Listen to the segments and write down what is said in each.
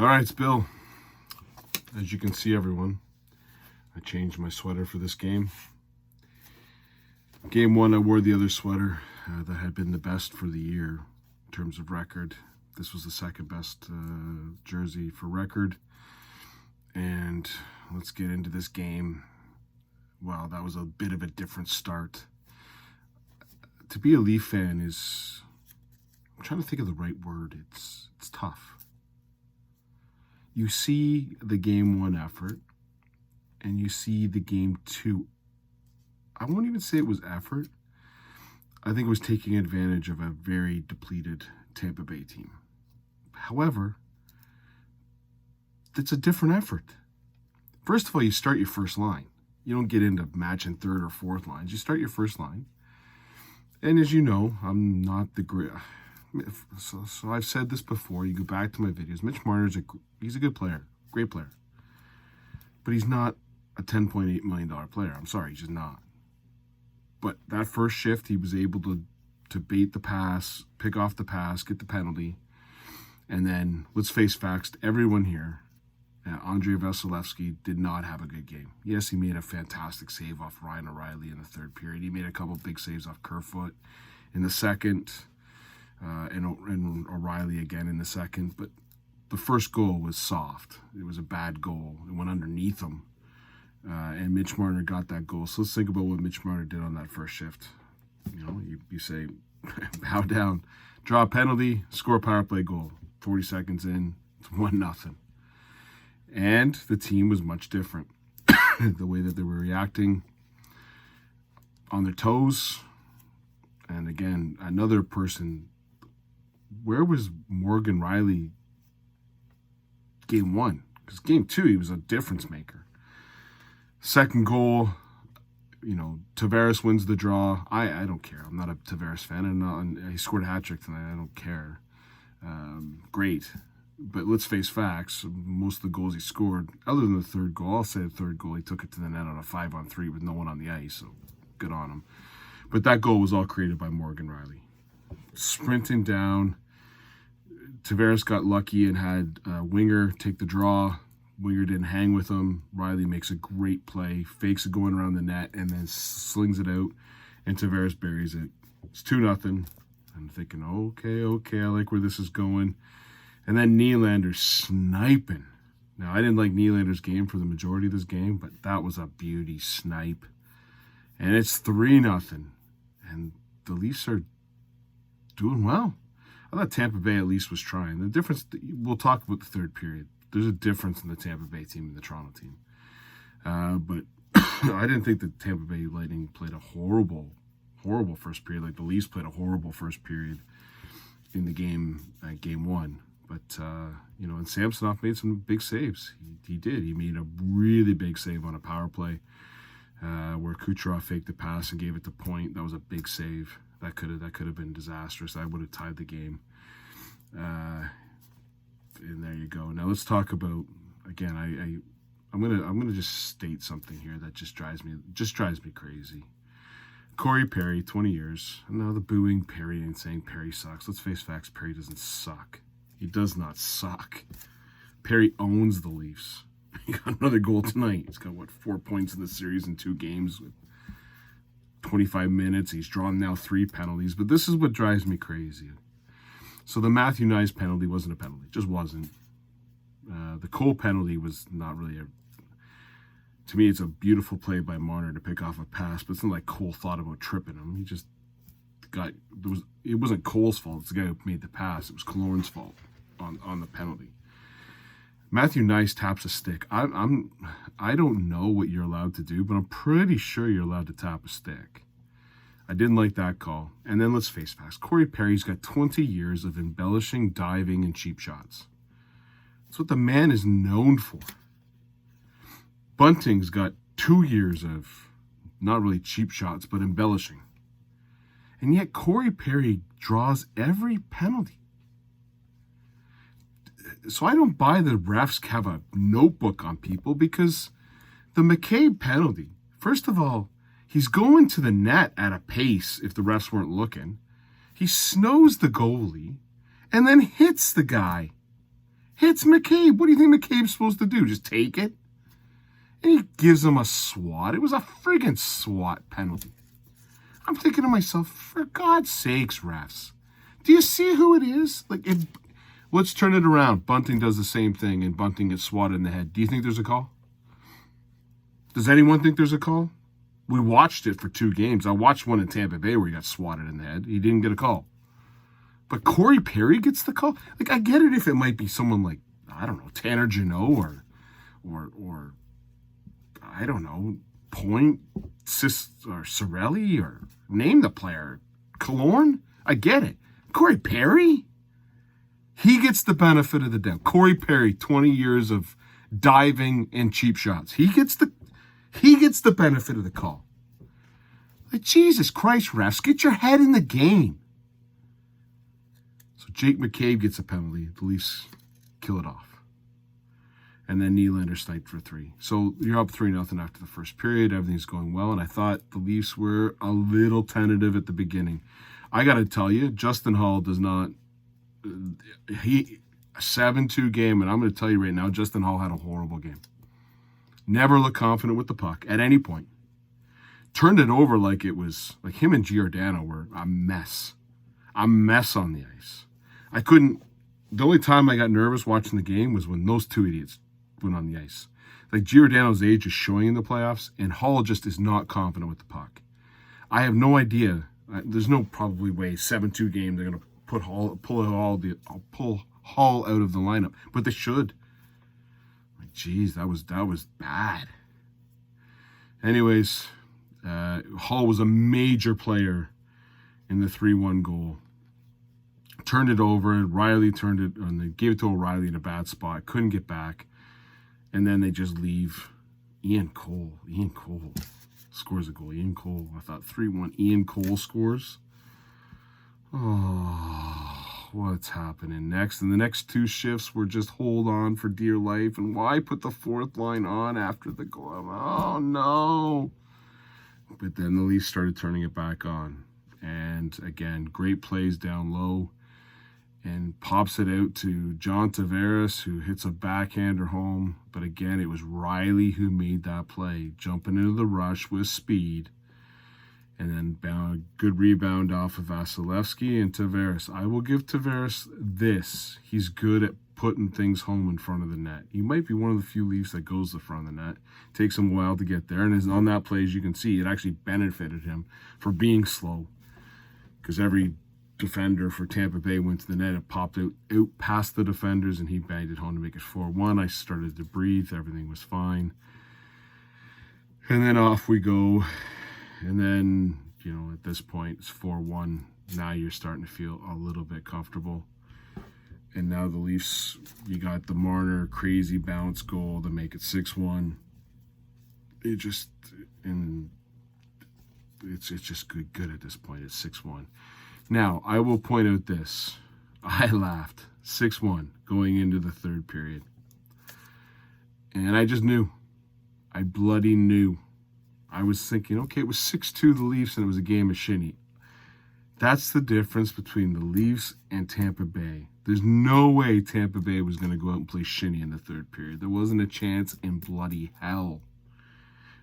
All right, it's Bill. As you can see, everyone, I changed my sweater for this game. Game one, I wore the other sweater that had been the best for the year in terms of record. This was the second best jersey for record. And let's get into this game. Wow, that was a bit of a different start. To be a Leaf fan is, I'm trying to think of the right word. It's tough. You see the game one effort and you see the game two. I won't even say it was effort. I think it was taking advantage of a very depleted Tampa Bay team. However, it's a different effort. First of all, you start your first line. You don't get into matching third or fourth lines. You start your first line. And as you know, I'm not the great... So I've said this before. You go back to my videos. Mitch Marner's he's a good player, great player, but he's not a $10.8 million player. I'm sorry, he's just not. But that first shift, he was able to bait the pass, pick off the pass, get the penalty, and then let's face facts to everyone here. Andrei Vasilevskiy did not have a good game. Yes, he made a fantastic save off Ryan O'Reilly in the third period. He made a couple big saves off Kerfoot in the second. And O'Reilly again in the second. But the first goal was soft. It was a bad goal. It went underneath him. And Mitch Marner got that goal. So let's think about what Mitch Marner did on that first shift. You know, you say, bow down, draw a penalty, score a power play goal. 40 seconds in, it's 1-0. And the team was much different. The way that they were reacting, on their toes. And again, another person... Where was Morgan Rielly game one? Because game two, he was a difference maker. Second goal, you know, Tavares wins the draw. I don't care. I'm not a Tavares fan. And he scored a hat trick tonight. I don't care. Great. But let's face facts. Most of the goals he scored, other than the third goal, I'll say the third goal, he took it to the net on a 5-on-3 with no one on the ice. So good on him. But that goal was all created by Morgan Rielly. Sprinting down. Tavares got lucky and had Winger take the draw. Winger didn't hang with him. Rielly makes a great play, fakes it going around the net, and then slings it out, and Tavares buries it. It's 2-0. I'm thinking, okay, I like where this is going. And then Nylander sniping. Now, I didn't like Nylander's game for the majority of this game, but that was a beauty snipe. And it's 3-0. And the Leafs are doing well. I thought Tampa Bay at least was trying. The difference, we'll talk about the third period. There's a difference in the Tampa Bay team and the Toronto team. But I didn't think the Tampa Bay Lightning played a horrible first period. Like the Leafs played a horrible first period in the game, game one. But, you know, and Samsonov made some big saves. He did. He made a really big save on a power play where Kucherov faked the pass and gave it to Point. That was a big save. That could have been disastrous. I would have tied the game. And there you go. Now let's talk about, again, I'm gonna just state something here that just drives me crazy. Corey Perry, 20 years. And now the booing Perry and saying Perry sucks. Let's face facts, Perry doesn't suck. He does not suck. Perry owns the Leafs. He got another goal tonight. He's got 4 points in the series in 2 games with 25 minutes. He's drawn now 3 penalties. But this is what drives me crazy. So the Matthew Knies penalty wasn't a penalty. It just wasn't. The Cole penalty was not really a... To me, it's a beautiful play by Marner to pick off a pass. But it's not like Cole thought about tripping him. He just got... It wasn't Cole's fault. It's the guy who made the pass. It was Killorn's fault on the penalty. Matthew Knies taps a stick. I don't know what you're allowed to do, but I'm pretty sure you're allowed to tap a stick. I didn't like that call. And then let's face facts. Corey Perry's got 20 years of embellishing, diving, and cheap shots. That's what the man is known for. Bunting's got 2 years of not really cheap shots, but embellishing. And yet Corey Perry draws every penalty. So I don't buy the refs have a notebook on people, because the McCabe penalty, first of all, he's going to the net at a pace if the refs weren't looking. He snows the goalie and then hits the guy. hits McCabe. What do you think McCabe's supposed to do? Just take it? And he gives him a swat. It was a friggin' swat penalty. I'm thinking to myself, for God's sakes, refs. Do you see who it is? Let's turn it around. Bunting does the same thing, and Bunting gets swatted in the head. Do you think there's a call? Does anyone think there's a call? We watched it for 2 games. I watched one in Tampa Bay where he got swatted in the head. He didn't get a call. But Corey Perry gets the call? I get it if it might be someone like, I don't know, Tanner Jeannot or I don't know, Point, or Sorelli, or name the player. Killorn? I get it. Corey Perry? He gets the benefit of the doubt. Corey Perry, 20 years of diving and cheap shots. He gets the benefit of the call. Jesus Christ, refs, get your head in the game. So Jake McCabe gets a penalty. The Leafs kill it off. And then Nylander sniped for 3. So you're up 3-0 after the first period. Everything's going well. And I thought the Leafs were a little tentative at the beginning. I got to tell you, Justin Holl does not... A 7-2 game, and I'm going to tell you right now, Justin Holl had a horrible game. Never looked confident with the puck at any point. Turned it over like it was... Like him and Giordano were a mess. A mess on the ice. I couldn't... The only time I got nervous watching the game was when those 2 idiots went on the ice. Giordano's age is showing in the playoffs, and Holl just is not confident with the puck. I have no idea. There's no probably way 7-2 game they're going to pull Holl out of the lineup, but they should. Geez, that was bad. Anyways, Holl was a major player in the 3-1 goal. Turned it over. Riley turned it, and they gave it to O'Reilly in a bad spot. Couldn't get back. And then they just leave. Ian Cole scores a goal. Ian Cole. I thought 3-1. Ian Cole scores. Oh, what's happening next? And the next 2 shifts were just hold on for dear life. And why put the 4th line on after the goal? Oh, no. But then the Leafs started turning it back on. And again, great plays down low. And pops it out to John Tavares, who hits a backhander home. But again, it was Riley who made that play, jumping into the rush with speed. And then good rebound off of Vasilevsky and Tavares. I will give Tavares this. He's good at putting things home in front of the net. He might be one of the few Leafs that goes to the front of the net. Takes him a while to get there. And on that play, as you can see, it actually benefited him for being slow. Because every defender for Tampa Bay went to the net. It popped out past the defenders, and he banged it home to make it 4-1. I started to breathe. Everything was fine. And then off we go. And then, at this point, it's 4-1. Now you're starting to feel a little bit comfortable. And now the Leafs, you got the Marner crazy bounce goal to make it 6-1. It's just good at this point. It's 6-1. Now, I will point out this. I laughed. 6-1 going into the 3rd period. And I just knew. I bloody knew. I was thinking, okay, it was 6-2 the Leafs, and it was a game of shinny. That's the difference between the Leafs and Tampa Bay. There's no way Tampa Bay was going to go out and play shinny in the 3rd period. There wasn't a chance in bloody hell.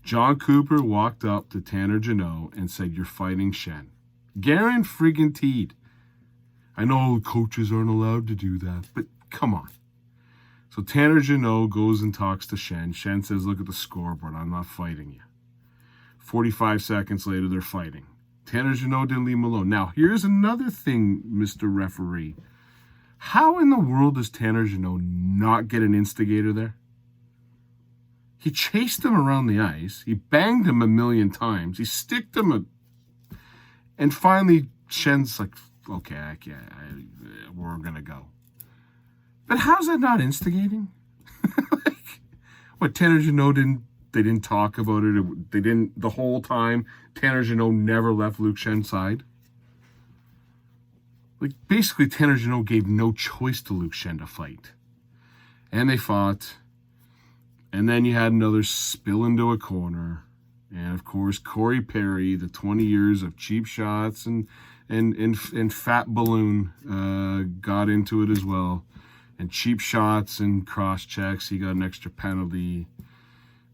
John Cooper walked up to Tanner Jeannot and said, "You're fighting Schenn." Guaranteed. I know coaches aren't allowed to do that, but come on. So Tanner Jeannot goes and talks to Schenn. Schenn says, "Look at the scoreboard. I'm not fighting you." 45 seconds later, they're fighting. Tanner Jeannot didn't leave him alone. Now, here's another thing, Mr. Referee. How in the world does Tanner Jeannot not get an instigator there? He chased him around the ice. He banged him a million times. He sticked him and finally, Shenn's like, okay, we're going to go. But how's that not instigating? Tanner Jeannot they didn't talk about it. They didn't, the whole time, Tanner Jeannot never left Luke Schenn's side. Basically, Tanner Jeannot gave no choice to Luke Schenn to fight. And they fought. And then you had another spill into a corner. And, of course, Corey Perry, the 20 years of cheap shots and fat balloon, got into it as well. and cheap shots and cross checks. He got an extra penalty.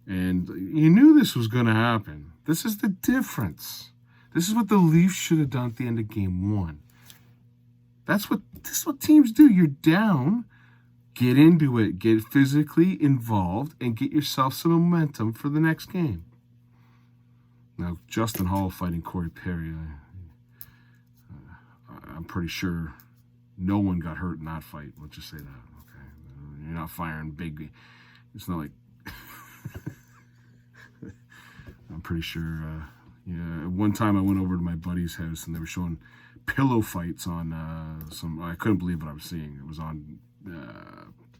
And you knew this was going to happen. This is the difference. This is what the Leafs should have done at the end of game 1. This is what teams do. You're down. Get into it. Get physically involved and get yourself some momentum for the next game. Now, Justin Hall fighting Corey Perry. I'm pretty sure no one got hurt in that fight. Let's just say that. Okay, you're not firing big. It's not like. I'm pretty sure. One time I went over to my buddy's house and they were showing pillow fights on some. I couldn't believe what I was seeing. It was on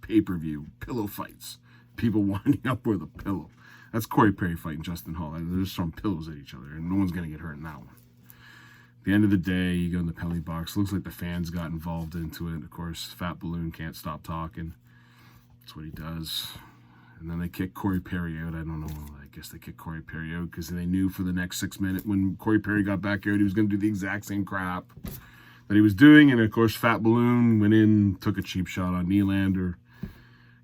pay-per-view pillow fights. People winding up with a pillow. That's Corey Perry fighting Justin Hall. They're just throwing pillows at each other, and no one's gonna get hurt in that one. At the end of the day, you go in the penalty box. Looks like the fans got involved into it. Of course, Fat Balloon can't stop talking. That's what he does. And then they kick Corey Perry out. I don't know. I guess they kicked Corey Perry out because they knew for the next 6 minutes when Corey Perry got back out, he was going to do the exact same crap that he was doing. And, of course, Fat Balloon went in, took a cheap shot on Nylander,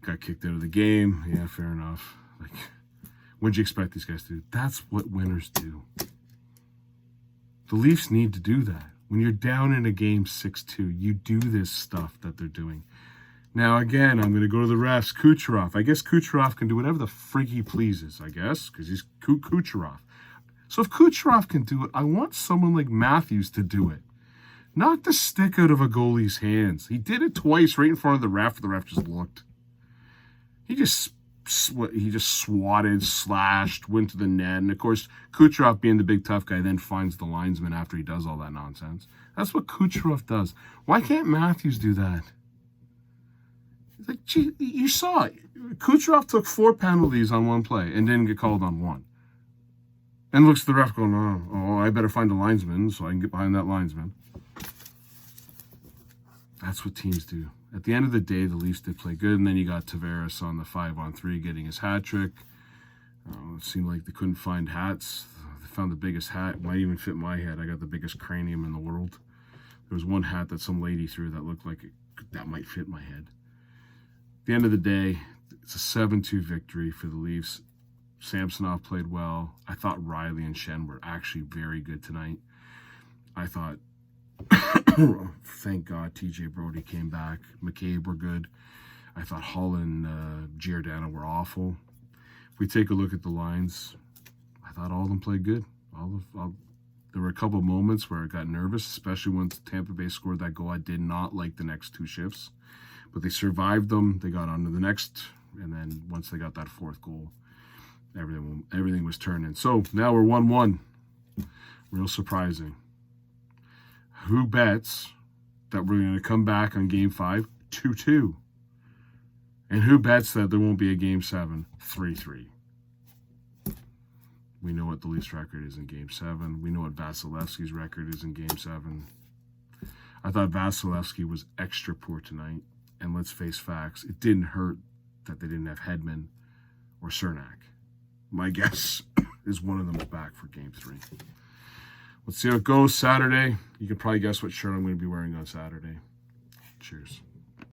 got kicked out of the game. Yeah, fair enough. Like, what'd you expect these guys to do? That's what winners do. The Leafs need to do that. When you're down in a game 6-2, you do this stuff that they're doing. Now, again, I'm going to go to the refs. Kucherov. I guess Kucherov can do whatever the frig he pleases, I guess, because he's Kucherov. So if Kucherov can do it, I want someone like Matthews to do it. Knock the stick out of a goalie's hands. He did it twice right in front of the ref. The ref just looked. He just swatted, slashed, went to the net. And, of course, Kucherov, being the big tough guy, then finds the linesman after he does all that nonsense. That's what Kucherov does. Why can't Matthews do that? Like, gee, you saw it. Kucherov took 4 penalties on one play and didn't get called on one. And looks at the ref going, oh, I better find a linesman so I can get behind that linesman. That's what teams do. At the end of the day, the Leafs did play good, and then you got Tavares on the 5-on-3 getting his hat trick. It seemed like they couldn't find hats. They found the biggest hat. It might even fit my head. I got the biggest cranium in the world. There was one hat that some lady threw that looked like that might fit my head. At the end of the day, it's a 7-2 victory for the Leafs. Samsonov played well. I thought Riley and Shen were actually very good tonight. I thought, thank God, TJ Brody came back. McCabe were good. I thought Hull and Giordano were awful. If we take a look at the lines, I thought all of them played good. There were a couple of moments where I got nervous, especially once Tampa Bay scored that goal. I did not like the next 2 shifts, but they survived them. They got on to the next, and then once they got that 4th goal, everything was turning. So now we're 1-1. Real surprising. Who bets that we're going to come back on Game 5 2-2? And who bets that there won't be a Game 7 3-3? We know what the Leafs record is in Game 7. We know what Vasilevsky's record is in Game 7. I thought Vasilevsky was extra poor tonight. And let's face facts, it didn't hurt that they didn't have Hedman or Cernak. My guess is one of them is back for Game 3. Let's see how it goes Saturday. You can probably guess what shirt I'm going to be wearing on Saturday. Cheers.